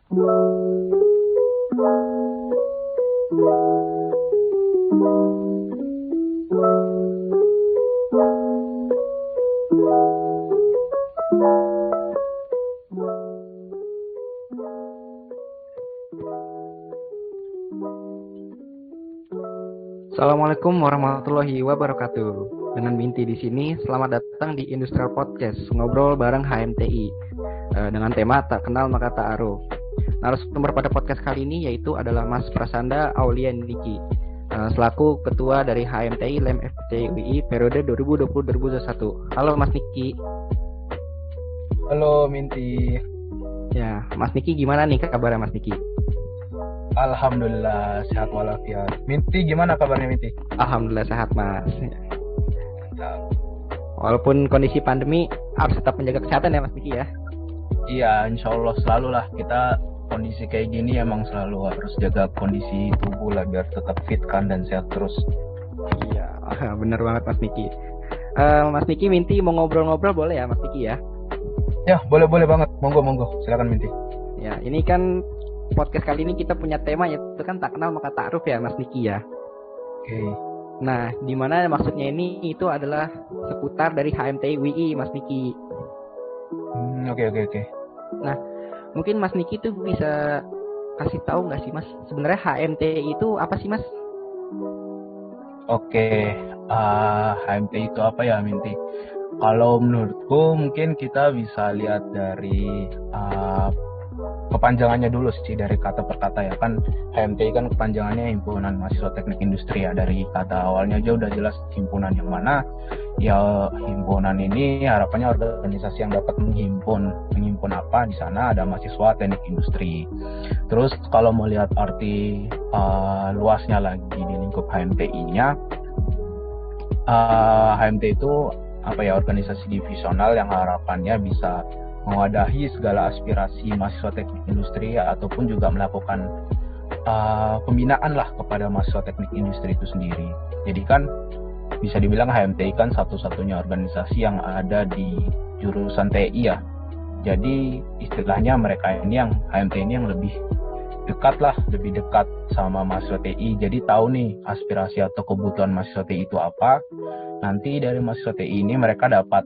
Assalamualaikum warahmatullahi wabarakatuh. Dengan Binti di sini, selamat datang di Industrial Podcast, ngobrol bareng HMTI dengan tema tak kenal maka tak aruh. Narasumber pada podcast kali ini yaitu adalah Mas Prasanda Aulia Niki, selaku Ketua dari HMTI LEM FT UI periode 2020-2021. Halo Mas Niki. Halo Minti. Ya, Mas Niki gimana nih kabarnya Mas Niki? Alhamdulillah sehat walafiat. Minti gimana kabarnya Minti? Alhamdulillah sehat Mas. Walaupun kondisi pandemi harus tetap menjaga kesehatan ya Mas Niki ya. Iya, insya Allah selalu lah kita kondisi kayak gini emang selalu harus jaga kondisi tubuh lah biar tetap fit kan dan sehat terus. Iya, bener banget Mas Niki. Mas Niki Minti mau ngobrol-ngobrol boleh ya Mas Niki ya? Ya boleh banget, monggo silakan Minti. Ya ini kan podcast kali ini kita punya tema yaitu kan tak kenal maka tak aruh ya Mas Niki ya. Oke. Nah, di mana maksudnya ini itu adalah seputar dari HMTI UI Mas Niki. Oke. Nah, mungkin Mas Niki tuh bisa kasih tahu nggak sih Mas, sebenarnya HMTI itu apa sih Mas? Oke, HMTI itu apa ya Minti? Kalau menurutku mungkin kita bisa lihat dari kepanjangannya dulu sih, dari kata per kata ya kan. HMTI kan kepanjangannya Himpunan Mahasiswa Teknik Industri ya. Dari kata awalnya aja udah jelas himpunan yang mana ya. Himpunan ini harapannya organisasi yang dapat menghimpun apa di sana ada mahasiswa teknik industri. Terus kalau mau lihat arti luasnya lagi di lingkup HMTI-nya, HMTI itu apa ya, organisasi divisional yang harapannya bisa mewadahi segala aspirasi mahasiswa teknik industri ataupun juga melakukan pembinaan lah kepada mahasiswa teknik industri itu sendiri. Jadi kan bisa dibilang HMTI kan satu-satunya organisasi yang ada di jurusan TI ya. Jadi istilahnya mereka ini yang HMTI ini yang lebih dekat sama mahasiswa TI. Jadi tahu nih aspirasi atau kebutuhan mahasiswa TI itu apa. Nanti dari mahasiswa TI ini mereka dapat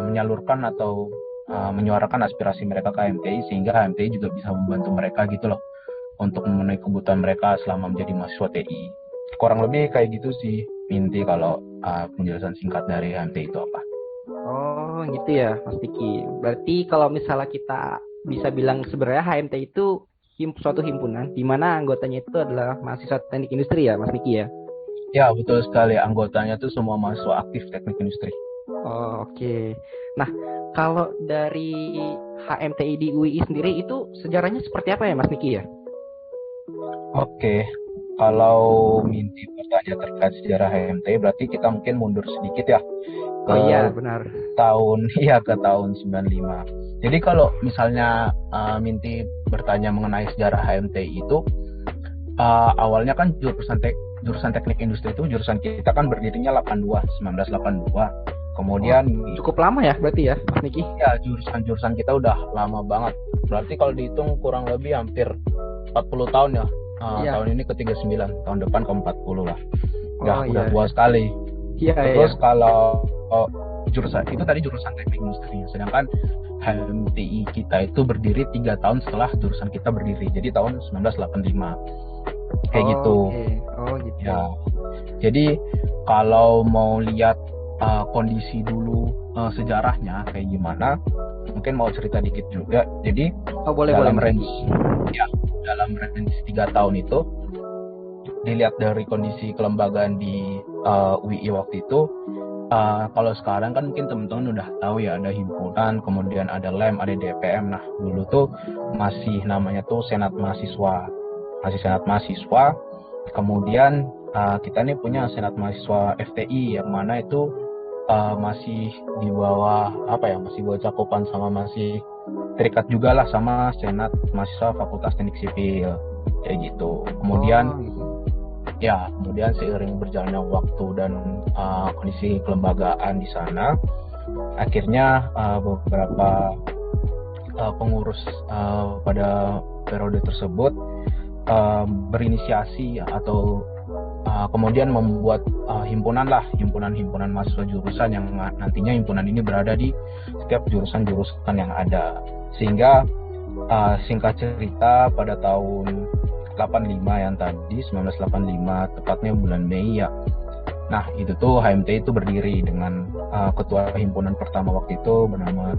menyalurkan atau menyuarakan aspirasi mereka ke HMTI, sehingga HMTI juga bisa membantu mereka gitu loh untuk memenuhi kebutuhan mereka selama menjadi mahasiswa TI. Kurang lebih kayak gitu sih Minti kalau penjelasan singkat dari HMTI itu apa. Oh gitu ya Mas Niki. Berarti kalau misalnya kita bisa bilang sebenarnya HMTI itu suatu himpunan di mana anggotanya itu adalah mahasiswa teknik industri ya Mas Niki ya? Ya betul sekali, anggotanya tuh semua mahasiswa aktif teknik industri. Oh, oke. Nah, kalau dari HMTI di UI sendiri itu sejarahnya seperti apa ya Mas Niki ya? Oke, kalau Minti bertanya terkait sejarah HMTI berarti kita mungkin mundur sedikit ya. Oh iya, benar. Ke tahun 95. Jadi kalau misalnya Minti bertanya mengenai sejarah HMTI itu, awalnya kan jurusan teknik industri itu, jurusan kita kan berdirinya 1982. Kemudian cukup lama ya berarti ya Mas Niki? Ya, jurusan kita udah lama banget. Berarti kalau dihitung kurang lebih hampir 40 tahun ya. Tahun ini ke-39, tahun depan ke-40 lah. Udah tua sekali. Terus kalau jurusan itu tadi jurusan teknik industri, sedangkan HMTI kita itu berdiri 3 tahun setelah jurusan kita berdiri. Jadi tahun 1985. Kayak gitu. Okay. Oh gitu. Ya. Jadi kalau mau lihat kondisi dulu sejarahnya kayak gimana, mungkin mau cerita dikit juga. Jadi dalam range 3 tahun itu, dilihat dari kondisi kelembagaan di UI waktu itu, kalau sekarang kan mungkin teman-teman udah tahu ya, ada himpunan, kemudian ada LEM, ada DPM. Nah dulu tuh masih namanya tuh Senat Mahasiswa, kemudian kita nih punya Senat Mahasiswa FTI yang mana itu masih di bawah masih bawah cakupan sama, masih terikat juga lah sama Senat Mahasiswa Fakultas Teknik Sipil kayak gitu. Kemudian seiring berjalannya waktu dan kondisi kelembagaan di sana, akhirnya beberapa pengurus pada periode tersebut berinisiasi atau kemudian membuat himpunan mahasiswa jurusan yang nantinya himpunan ini berada di setiap jurusan-jurusan yang ada. Sehingga singkat cerita pada tahun 1985 tepatnya bulan Mei ya. Nah itu tuh HMTI itu berdiri dengan ketua himpunan pertama waktu itu bernama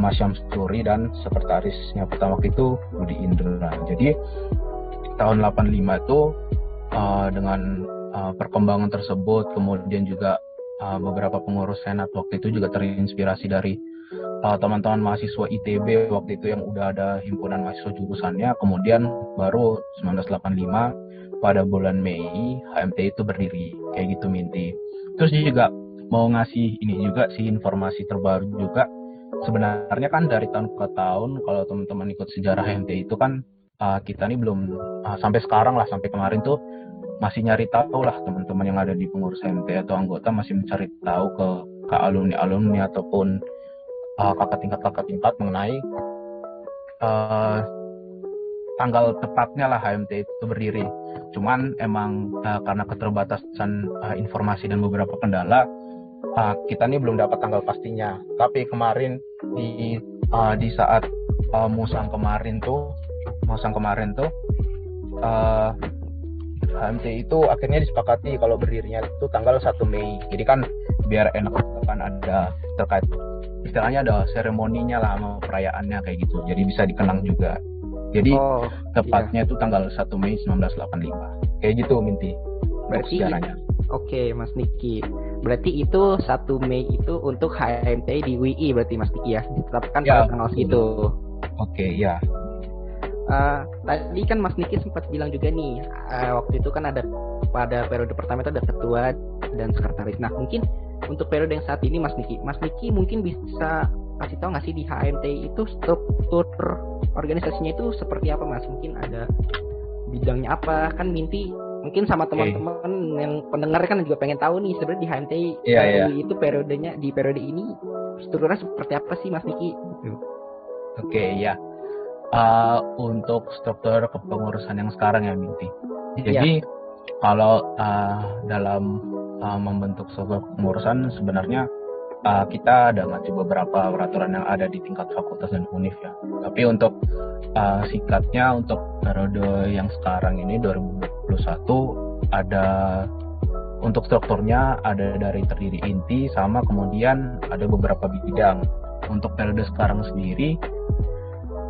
Mas Syamsuri dan sekretarisnya pertama waktu itu Budi Indra. Jadi tahun 85 itu dengan perkembangan tersebut, kemudian juga beberapa pengurus senat waktu itu juga terinspirasi dari teman-teman mahasiswa ITB waktu itu yang udah ada himpunan mahasiswa jurusannya. Kemudian baru 1985 pada bulan Mei HMTI itu berdiri kayak gitu Minti. Terus juga mau ngasih ini juga sih informasi terbaru juga. Sebenarnya kan dari tahun ke tahun kalau teman-teman ikut sejarah HMTI itu kan kita nih belum sampai sekarang lah, sampai kemarin tuh masih nyari tahu lah, teman-teman yang ada di pengurus HMTI atau anggota masih mencari tahu ke alumni ataupun kakak tingkat mengenai tanggal tepatnya lah HMTI itu berdiri. Cuman emang karena keterbatasan informasi dan beberapa kendala, kita nih belum dapat tanggal pastinya. Tapi kemarin di saat musang kemarin tuh HMTI itu akhirnya disepakati kalau berdirinya itu tanggal 1 Mei. Jadi kan biar enak kan ada terkait istilahnya ada seremoninya lah sama perayaannya kayak gitu. Jadi bisa dikenang juga. Jadi tepatnya itu tanggal 1 Mei 1985. Kayak gitu Minti. Berarti oke, Mas Niki. Berarti itu 1 Mei itu untuk HMTI di UI berarti Mas Niki ya. Ditetapkan pada tanggal segitu. Oke, ya. Tadi kan Mas Niki sempat bilang juga nih, waktu itu kan ada pada periode pertama itu ada ketua dan sekretaris. Nah mungkin untuk periode yang saat ini Mas Niki mungkin bisa kasih tahu nggak sih di HMTI itu struktur organisasinya itu seperti apa Mas? Mungkin ada bidangnya apa? Kan Minti mungkin sama teman-teman yang pendengar kan juga pengen tahu nih sebenarnya di HMTI itu periodenya di periode ini strukturnya seperti apa sih Mas Niki? Oke, ya. Untuk struktur kepengurusan yang sekarang ya Minti. Jadi kalau dalam membentuk sebuah kepengurusan sebenarnya kita ada ngaji beberapa peraturan yang ada di tingkat fakultas dan univ ya. Tapi untuk singkatnya untuk periode yang sekarang ini 2021 ada untuk strukturnya ada dari terdiri inti sama kemudian ada beberapa bidang. Untuk periode sekarang sendiri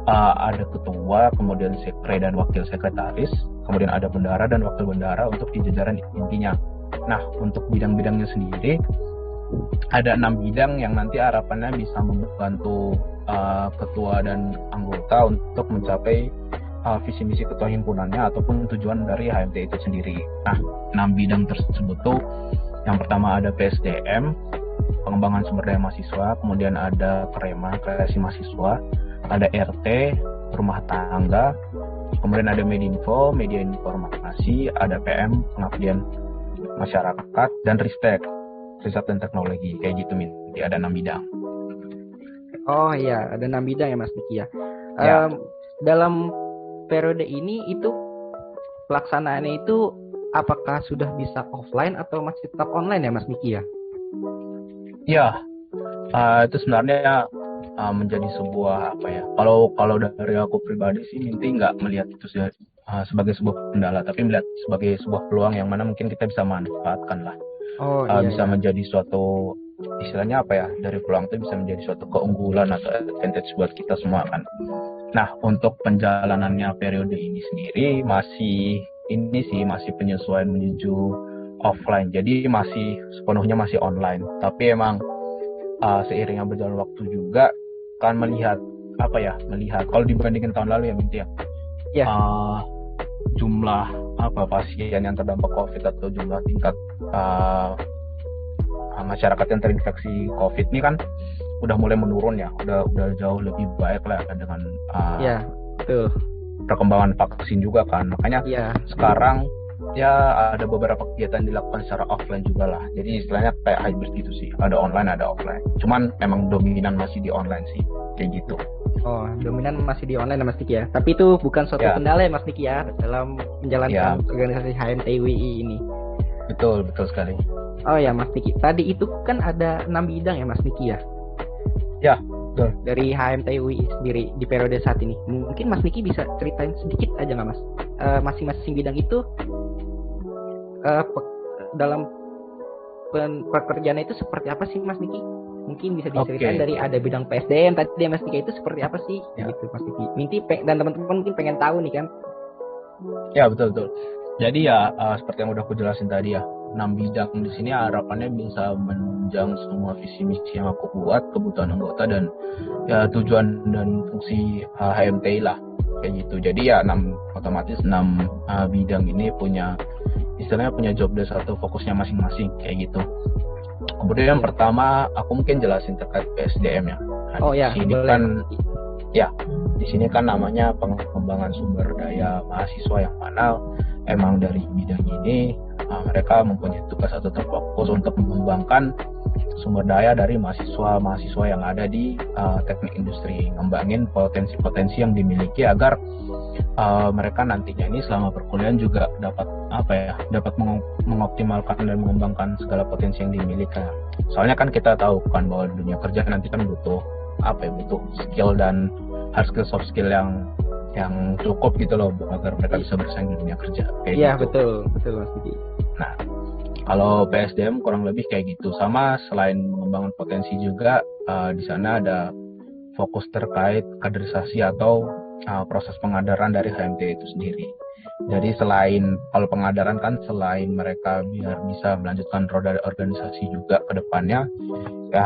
ada ketua, kemudian sekre dan wakil sekretaris, kemudian ada bendara dan wakil bendara untuk di jajaran intinya. Nah, untuk bidang-bidangnya sendiri ada 6 bidang yang nanti harapannya bisa membantu ketua dan anggota untuk mencapai visi misi ketua himpunannya ataupun tujuan dari HMTI itu sendiri. Nah, 6 bidang tersebut tuh yang pertama ada PSDM, pengembangan sumber daya mahasiswa, kemudian ada KREMA, kreasi mahasiswa, ada RT, rumah tangga, kemudian ada Medinfo, media informasi, ada PM, pengabdian masyarakat, dan Ristek, riset dan teknologi, kayak gitu Minti, ada 6 bidang. Oh iya, ada 6 bidang ya Mas Niki ya. Dalam periode ini itu pelaksanaannya itu apakah sudah bisa offline atau masih tetap online ya Mas Niki ya? Ya, itu sebenarnya menjadi sebuah apa ya? Kalau dari aku pribadi sih Minti nggak melihat itu sebagai sebuah kendala, tapi melihat sebagai sebuah peluang yang mana mungkin kita bisa manfaatkan lah. Bisa menjadi suatu istilahnya apa ya? Dari peluang itu bisa menjadi suatu keunggulan atau advantage buat kita semua kan. Nah, untuk penjalanannya periode ini sendiri masih penyesuaian menuju offline. Jadi masih sepenuhnya masih online. Tapi emang seiringnya berjalan waktu juga kan melihat kalau dibandingkan tahun lalu ya Minti ya. Jumlah pasien yang terdampak COVID atau jumlah tingkat masyarakat yang terinfeksi COVID ini kan udah mulai menurun ya, udah jauh lebih baik lah dengan perkembangan vaksin juga kan. Makanya sekarang ya ada beberapa kegiatan dilakukan secara offline juga lah. Jadi istilahnya kayak hybrid gitu sih. Ada online, ada offline. Cuman memang dominan masih di online sih. Kayak gitu. Oh, dominan masih di online ya Mas Diki ya. Tapi itu bukan suatu Ya, kendala ya Mas Diki ya dalam ya, menjalankan organisasi HMTWI ini. betul, betul sekali. Oh ya Mas Diki, tadi itu kan ada 6 bidang ya Mas Diki ya Ya, betul. dari HMTWI sendiri di periode saat ini. Mungkin Mas Diki bisa ceritain sedikit aja nggak Mas? Masing-masing bidang itu dalam pekerjaannya itu seperti apa sih Mas Diki? Mungkin bisa diceritain Oke. dari ada bidang PSDM tadi ya Mas Diki itu seperti apa sih? Ya, Gitu Mas Diki. Dan teman-teman mungkin pengen tahu nih kan. ya, betul, betul. Jadi ya, seperti yang udah aku jelasin tadi ya, 6 bidang di sini harapannya bisa menunjang semua visi misi yang aku buat, kebutuhan anggota dan ya tujuan dan fungsi HMTI lah, kayak gitu. Jadi ya otomatis 6 bidang ini istilahnya punya job desk atau fokusnya masing-masing, kayak gitu. Kemudian yang pertama aku mungkin jelasin terkait PSDM ya. Nah, Oh ya, di sini boleh kan Mas Diki. ya di sini kan namanya pengembangan sumber daya mahasiswa, yang mana emang dari bidang ini mereka mempunyai tugas atau terfokus untuk mengembangkan sumber daya dari mahasiswa yang ada di teknik industri, ngembangin potensi-potensi yang dimiliki agar mereka nantinya ini selama perkuliahan juga dapat mengoptimalkan dan mengembangkan segala potensi yang dimiliki. Soalnya kan kita tahu kan bahwa dunia kerja nanti kan butuh butuh skill dan hard skill, soft skill yang cukup gitu loh agar mereka bisa bersaing di dunia kerja, kayak Iya, gitu. betul Mas Diki. Nah, kalau PSDM kurang lebih kayak gitu. Sama, selain mengembangkan potensi juga di sana ada fokus terkait kaderisasi atau proses pengadaran dari HMT itu sendiri. Jadi kalau pengadaran kan selain mereka biar bisa melanjutkan roda organisasi juga ke depannya, ya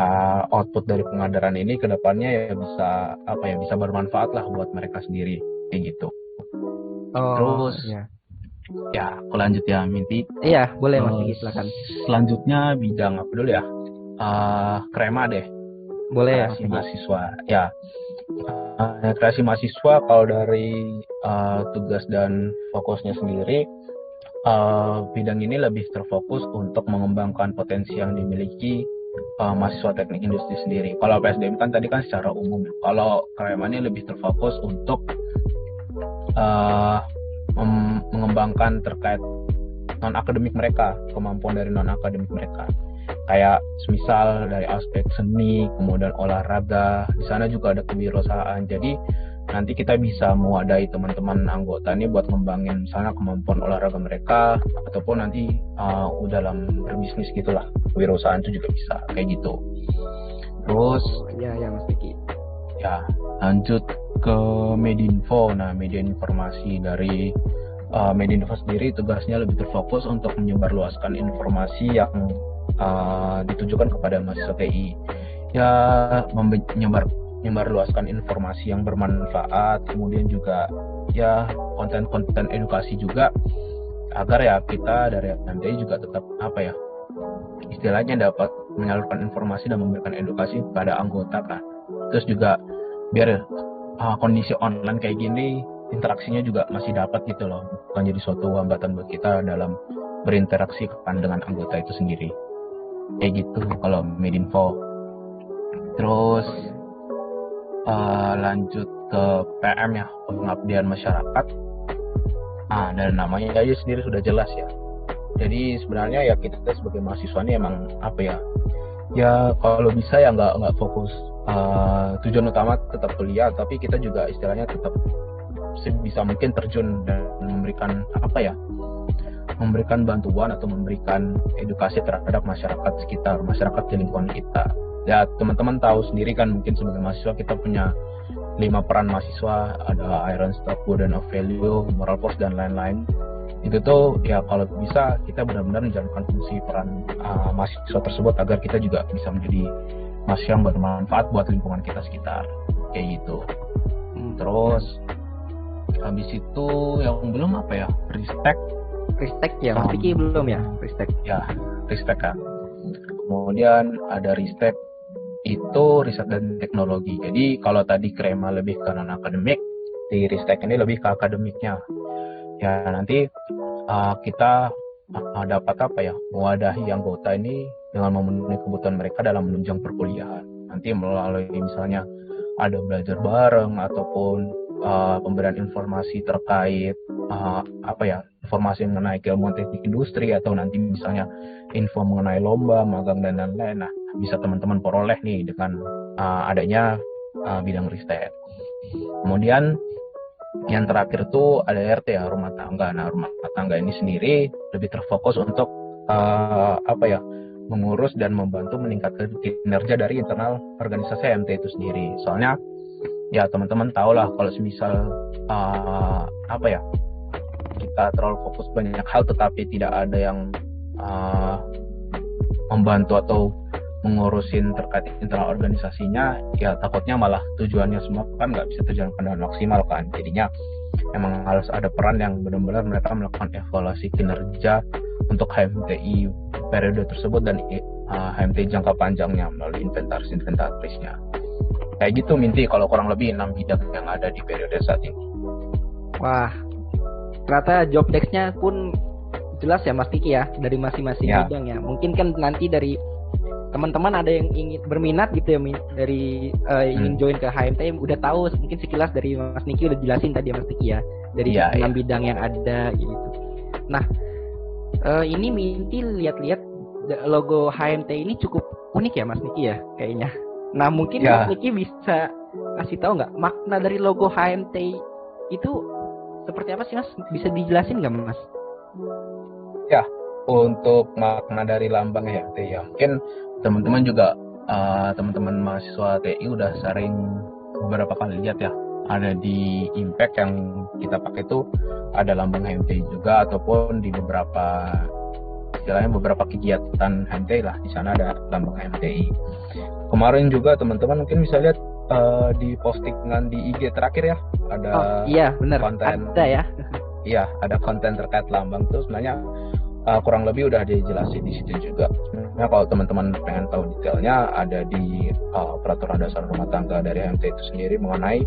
output dari pengadaran ini ke depannya ya bisa bermanfaat lah buat mereka sendiri, kayak gitu. Oh, Terus iya. ya aku lanjut ya, Minti. Iya, boleh Mas Diki, silakan. Selanjutnya bidang apa dulu ya? Krema deh, Boleh ya Mas kreasi Diki. mahasiswa. Ya, kreasi mahasiswa kalau dari tugas dan fokusnya sendiri, bidang ini lebih terfokus untuk mengembangkan potensi yang dimiliki mahasiswa teknik industri sendiri. Kalau PSDM kan tadi kan secara umum. Kalau Krema ini lebih terfokus untuk mengembangkan terkait non akademik mereka, kemampuan dari non akademik mereka, kayak semisal dari aspek seni, kemudian olahraga. Di sana juga ada kewirausahaan, jadi nanti kita bisa mewadahi teman-teman anggota ini buat ngembangin misalnya kemampuan olahraga mereka, ataupun nanti dalam berbisnis gitulah, kewirausahaan itu juga bisa, kayak gitu. Terus Iya Mas Diki. ya lanjut ke Medinfo. Nah, media informasi dari Medinfo sendiri tugasnya lebih terfokus untuk menyebarluaskan informasi yang ditujukan kepada mahasiswa TI. Ya, menyebarluaskan informasi yang bermanfaat, kemudian juga ya konten-konten edukasi juga, agar ya kita dari MTI juga tetap istilahnya dapat menyalurkan informasi dan memberikan edukasi kepada anggota kan. Terus juga biar kondisi online kayak gini interaksinya juga masih dapat gitu loh, bukan jadi suatu hambatan buat kita dalam berinteraksi kan dengan anggota itu sendiri, kayak gitu kalau Medinfo. Terus lanjut ke PM ya, pengabdian masyarakat. Dan namanya aja sendiri sudah jelas ya. Jadi sebenarnya ya kita sebagai mahasiswa ini emang ya kalau bisa ya nggak fokus tujuan utama tetap kuliah, tapi kita juga istilahnya tetap sebisa mungkin terjun dan memberikan bantuan atau memberikan edukasi terhadap masyarakat sekitar, masyarakat di lingkungan kita. Ya teman-teman tahu sendiri kan, mungkin sebagai mahasiswa kita punya 5 peran mahasiswa, ada Iron Staff, Burden of Value, Moral Force, dan lain-lain. Itu tuh ya kalau bisa kita benar-benar menjalankan fungsi peran mahasiswa tersebut agar kita juga bisa menjadi mahasiswa yang bermanfaat buat lingkungan kita sekitar, kayak gitu. Terus habis itu yang belum Ristek ya Mas Diki belum ya Ristek kan. Kemudian ada Ristek itu riset dan teknologi. Jadi kalau tadi Krema lebih ke non akademik, di Ristek ini lebih ke akademiknya. Ya nanti kita dapat mewadahi anggota ini dengan memenuhi kebutuhan mereka dalam menunjang perkuliahan. Nanti melalui misalnya ada belajar bareng ataupun pemberian informasi terkait informasi mengenai keilmuan teknik industri, atau nanti misalnya info mengenai lomba, magang dan lain-lain. Nah, bisa teman-teman peroleh nih dengan adanya bidang riset. Kemudian yang terakhir tuh ada RT ya, rumah tangga. Nah, rumah tangga ini sendiri lebih terfokus untuk mengurus dan membantu meningkatkan kinerja dari internal organisasi HMT itu sendiri. Soalnya ya teman-teman tahu lah, kalau semisal kita terlalu fokus banyak hal tetapi tidak ada yang membantu atau mengurusin terkait internal organisasinya, ya takutnya malah tujuannya semua kan nggak bisa terjalankan dengan maksimal kan. Jadinya emang harus ada peran yang benar-benar mereka melakukan evaluasi kinerja untuk HMTI periode tersebut dan HMTI jangka panjangnya melalui inventarisnya. Kayak gitu Minti, kalau kurang lebih 6 bidang yang ada di periode saat ini. Wah, ternyata job desk-nya pun jelas ya Mas Diki ya, dari masing-masing bidang ya. Mungkin kan nanti dari teman-teman ada yang ingin berminat gitu ya, dari ingin join ke HMT, udah tahu mungkin sekilas dari Mas Niki udah jelasin tadi ya Mas Diki ya, dari 6 bidang yang ada gitu. Nah, ini Minti lihat-lihat logo HMT ini cukup unik ya Mas Niki ya kayaknya. Nah, mungkin Mas Niki bisa kasih tahu nggak makna dari logo HMT itu seperti apa sih Mas? Bisa dijelasin nggak Mas? Ya, untuk makna dari lambang HMT ya, mungkin teman-teman juga teman-teman mahasiswa TI udah sering beberapa kali lihat ya, ada di Impact yang kita pakai itu ada lambang HMT juga, ataupun di beberapa kegiatan HMTI lah, di sana ada lambang HMTI. Kemarin juga teman-teman mungkin bisa lihat di postingan di IG terakhir ya, ada benar, konten ada ya. Iya, ada konten terkait lambang itu sebenarnya kurang lebih udah dijelasin di situ juga. Sebenarnya kalau teman-teman pengen tahu detailnya, ada di peraturan dasar rumah tangga dari HMT itu sendiri mengenai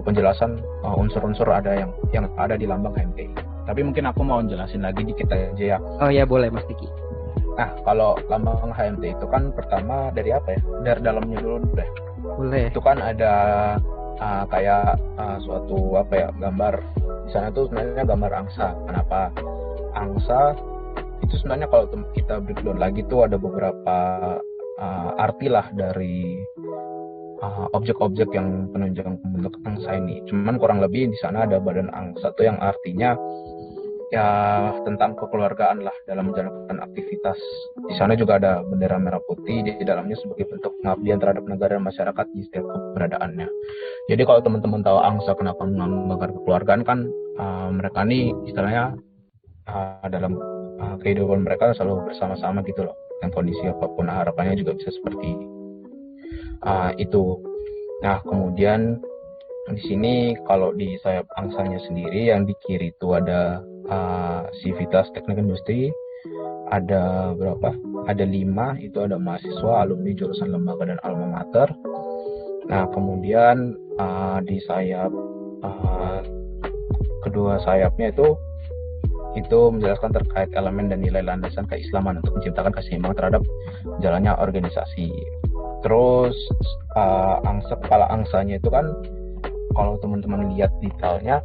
penjelasan unsur-unsur ada yang ada di lambang HMT. Tapi mungkin aku mau jelasin lagi dikit aja ya. Oh ya, boleh Mas Diki. Nah, kalau lambang HMT itu kan pertama dari apa ya? Dari dalamnya dulu deh. Boleh. Itu kan ada suatu gambar. Di sana tuh sebenarnya gambar angsa. Kenapa angsa? Itu sebenarnya kalau kita breakdown lagi tuh ada beberapa arti lah dari objek-objek yang penunjang pembentuk angsa ini. Cuman kurang lebih di sana ada badan angsa tuh yang artinya ya tentang kekeluargaan lah dalam menjalankan aktivitas. Di sana juga ada bendera merah putih di dalamnya sebagai bentuk pengabdian terhadap negara dan masyarakat di setiap keberadaannya. Jadi kalau teman-teman tahu angsa kenapa melambangkan kekeluargaan, kan mereka ini istilahnya dalam kehidupan mereka selalu bersama-sama gitu loh. Yang kondisi apapun harapannya juga bisa seperti itu. Nah, kemudian di sini kalau di sayap angsanya sendiri yang di kiri itu ada Civitas Teknik Industri, ada berapa? Ada 5, itu ada mahasiswa, alumni jurusan lembaga dan alma mater. Nah, kemudian di sayap kedua sayapnya itu menjelaskan terkait elemen dan nilai landasan keislaman untuk menciptakan keseimbangan terhadap jalannya organisasi. Terus kepala angsanya itu kan kalau teman-teman lihat detailnya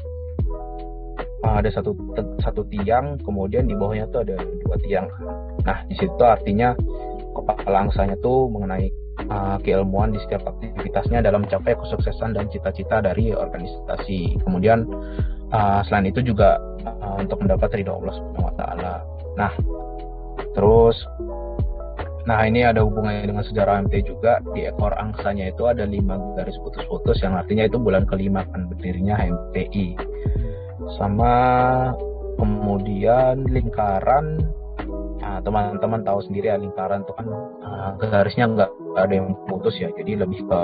ada satu tiang, kemudian di bawahnya tuh ada 2 tiang. Nah, di situ artinya kepala angsanya tuh mengenai keilmuan di setiap aktivitasnya dalam mencapai kesuksesan dan cita-cita dari organisasi. Kemudian selain itu juga untuk mendapat ridho Allah Subhanahu wa taala. Nah, ini ada hubungannya dengan sejarah HMT juga. Di ekor angsanya itu ada 5 garis putus-putus yang artinya itu bulan kelima kan berdirinya HMTI. Sama kemudian lingkaran, teman-teman tahu sendiri ya, lingkaran itu kan garisnya nggak ada yang putus ya, jadi lebih ke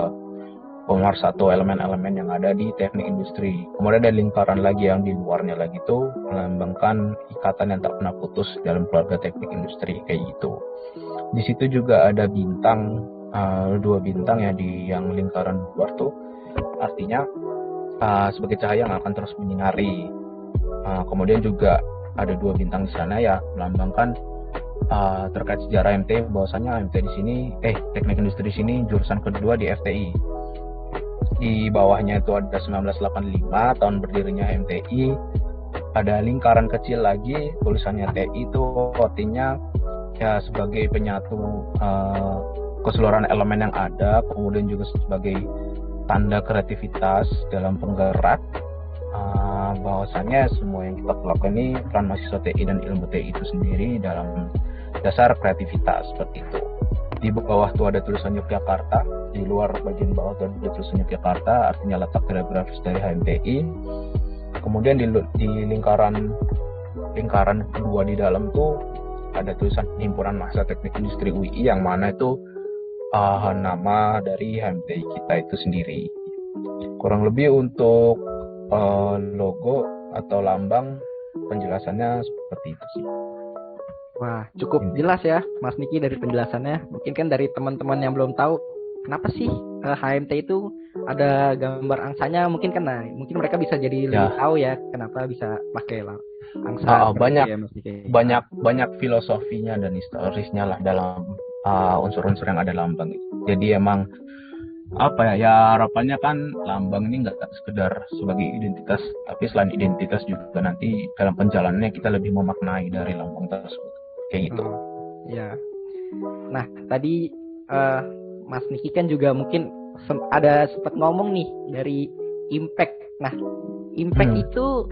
pemersatu elemen-elemen yang ada di teknik industri. Kemudian ada lingkaran lagi yang di luarnya lagi tuh melambangkan ikatan yang tak pernah putus dalam keluarga teknik industri kayak gitu. Di situ juga ada bintang, 2 bintang ya di yang lingkaran luar tuh artinya sebagai cahaya yang akan terus menyinari. Kemudian juga ada 2 bintang di sana ya melambangkan terkait sejarah MT, bahwasanya MT di sini teknik industri di sini jurusan kedua di FTI. Di bawahnya itu ada 1985 tahun berdirinya HMTI. Ada lingkaran kecil lagi tulisannya TI, itu artinya ya sebagai penyatu keseluruhan elemen yang ada, kemudian juga sebagai tanda kreativitas dalam penggerak bahwasannya semua yang kita lakukan ini peran mahasiswa TI dan ilmu TI itu sendiri dalam dasar kreativitas seperti itu. Di bawah tuh ada tulisan Yogyakarta, di luar bagian bawah tuh ada tulisan Yogyakarta, artinya letak geografis dari HMTI. Kemudian di lingkaran kedua di dalam tuh ada tulisan Himpunan Mahasiswa Teknik Industri UI, yang mana itu nama dari HMTI kita itu sendiri. Kurang lebih untuk logo atau lambang penjelasannya seperti itu sih. Wah, cukup jelas ya Mas Niki dari penjelasannya. Mungkin kan dari teman-teman yang belum tahu, kenapa sih HMT itu ada gambar angsanya, mungkin kan mungkin mereka bisa jadi lebih tahu ya kenapa bisa pakai angsa. Banyak filosofinya dan historisnya lah dalam unsur-unsur yang ada lambang. Jadi emang harapannya kan lambang ini nggak sekedar sebagai identitas, tapi selain identitas juga nanti dalam perjalanannya kita lebih memaknai dari lambang tersebut. Kayak gitu. Ya. Nah, tadi Mas Niki kan juga mungkin ada sempat ngomong nih dari impact. Nah, impact itu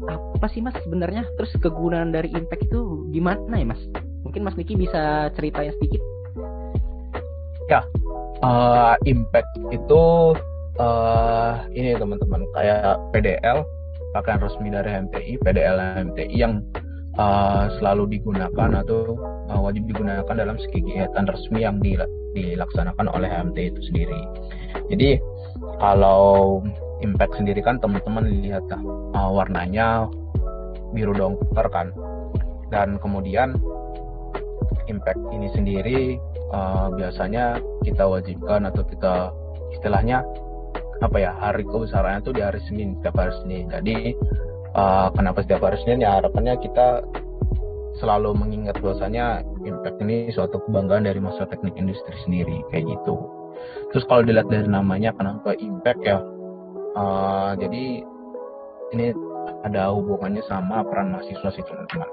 apa sih Mas sebenarnya? Terus kegunaan dari impact itu gimana ya Mas? Mungkin Mas Niki bisa ceritain sedikit. Ya, impact itu ini teman-teman, kayak PDL, pakaian resmi dari HMTI, PDL HMTI yang selalu digunakan atau wajib digunakan dalam kegiatan resmi yang dilaksanakan oleh HMTI itu sendiri. Jadi kalau impact sendiri kan teman-teman lihat warnanya biru dongker kan, dan kemudian impact ini sendiri biasanya kita wajibkan atau kita istilahnya hari kebesarannya itu di hari Senin, setiap hari Senin. Jadi kenapa setiap hari Senin? Ya harapannya kita selalu mengingat bahwasanya impact ini suatu kebanggaan dari mahasiswa teknik industri sendiri, kayak gitu. Terus kalau dilihat dari namanya, kenapa impact ya? Jadi ini ada hubungannya sama peran mahasiswa sih teman-teman.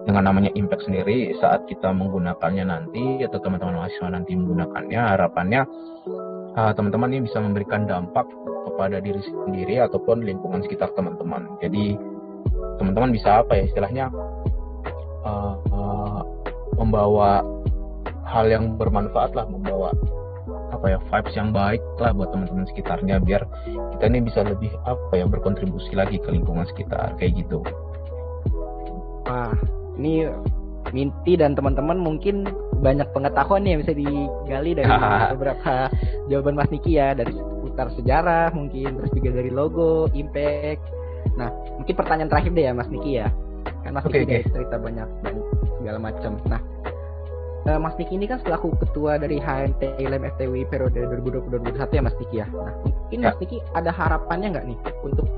Dengan namanya impact sendiri, saat kita menggunakannya nanti atau teman-teman mahasiswa nanti menggunakannya, harapannya teman-teman ini bisa memberikan dampak kepada diri sendiri ataupun lingkungan sekitar teman-teman. Jadi teman-teman bisa istilahnya membawa hal yang bermanfaat lah, membawa vibes yang baik lah buat teman-teman sekitarnya, biar kita ini bisa lebih berkontribusi lagi ke lingkungan sekitar, kayak gitu. Wah, ini Minty dan teman-teman mungkin banyak pengetahuan yang bisa digali dari beberapa jawaban Mas Niki ya, dari seputar sejarah mungkin, terus juga dari logo, impact. Nah, mungkin pertanyaan terakhir deh ya Mas Niki ya, kan Mas Niki cerita banyak dan segala macam. Nah, Mas Niki ini kan selaku ketua dari HMTI LEM FTWI periode 2020-2021 ya Mas Niki ya. Nah, mungkin Mas Niki ada harapannya nggak nih untuk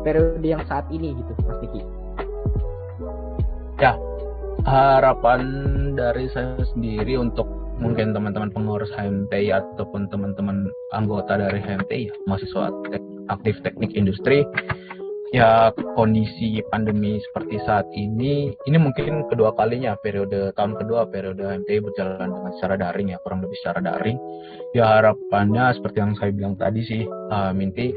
periode yang saat ini gitu Mas Niki? Ya, harapan dari saya sendiri untuk mungkin teman-teman pengurus HMTI ataupun teman-teman anggota dari HMTI, mahasiswa aktif teknik industri, ya kondisi pandemi seperti saat ini mungkin kedua kalinya tahun kedua periode HMTI berjalan dengan secara daring ya, kurang lebih secara daring. Ya harapannya seperti yang saya bilang tadi sih, Minty,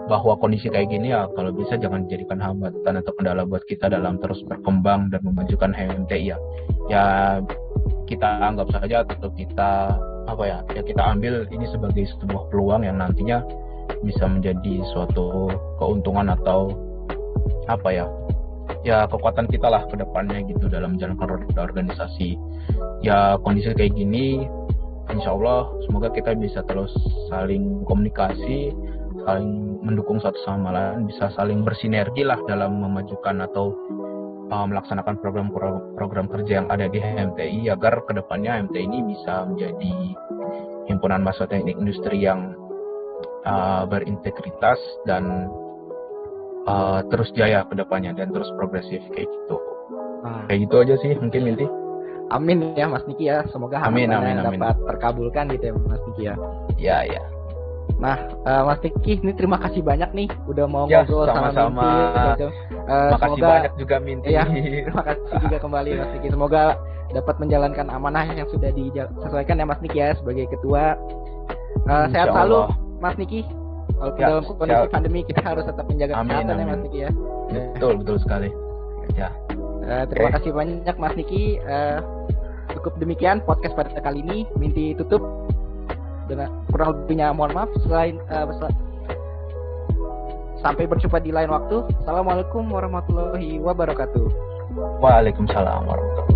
bahwa kondisi kayak gini ya kalau bisa jangan dijadikan hambatan atau kendala buat kita dalam terus berkembang dan memajukan HMTI ya. Ya kita anggap saja atau kita kita ambil ini sebagai sebuah peluang yang nantinya bisa menjadi suatu keuntungan atau kekuatan kita lah ke depannya gitu dalam menjalankan roda organisasi. Ya kondisi kayak gini, insya Allah semoga kita bisa terus saling komunikasi, saling mendukung satu sama lain, bisa saling bersinergi lah dalam memajukan atau melaksanakan program kerja yang ada di HMTI, agar kedepannya HMTI ini bisa menjadi himpunan mahasiswa teknik industri yang berintegritas dan terus jaya kedepannya dan terus progresif, kayak gitu. Kayak gitu aja sih mungkin Minty. Amin ya Mas Niki ya, semoga harapannya dapat terkabulkan gitu ya Mas Niki ya. Ya. Nah, Mas Niki, ini terima kasih banyak nih udah mau Ya, ngobrol sama sama-sama. Minty gitu. Makasih Semoga banyak juga Minty. ya, terima kasih juga kembali Mas Niki. Semoga dapat menjalankan amanah yang sudah disesuaikan ya Mas Niki ya sebagai ketua. Sehat Insya selalu Allah. Mas Niki. Walaupun Ya, dalam kondisi sehat. pandemi kita harus tetap menjaga Amin, kesehatan ya amin. Mas Niki ya. Betul sekali. Ya. Terima Oke. kasih banyak Mas Niki. Cukup demikian podcast pada kali ini. Minty tutup dengan kurang lebihnya mohon maaf. Sampai berjumpa di lain waktu. Assalamualaikum warahmatullahi wabarakatuh. Waalaikumsalam warahmatullahi wabarakatuh.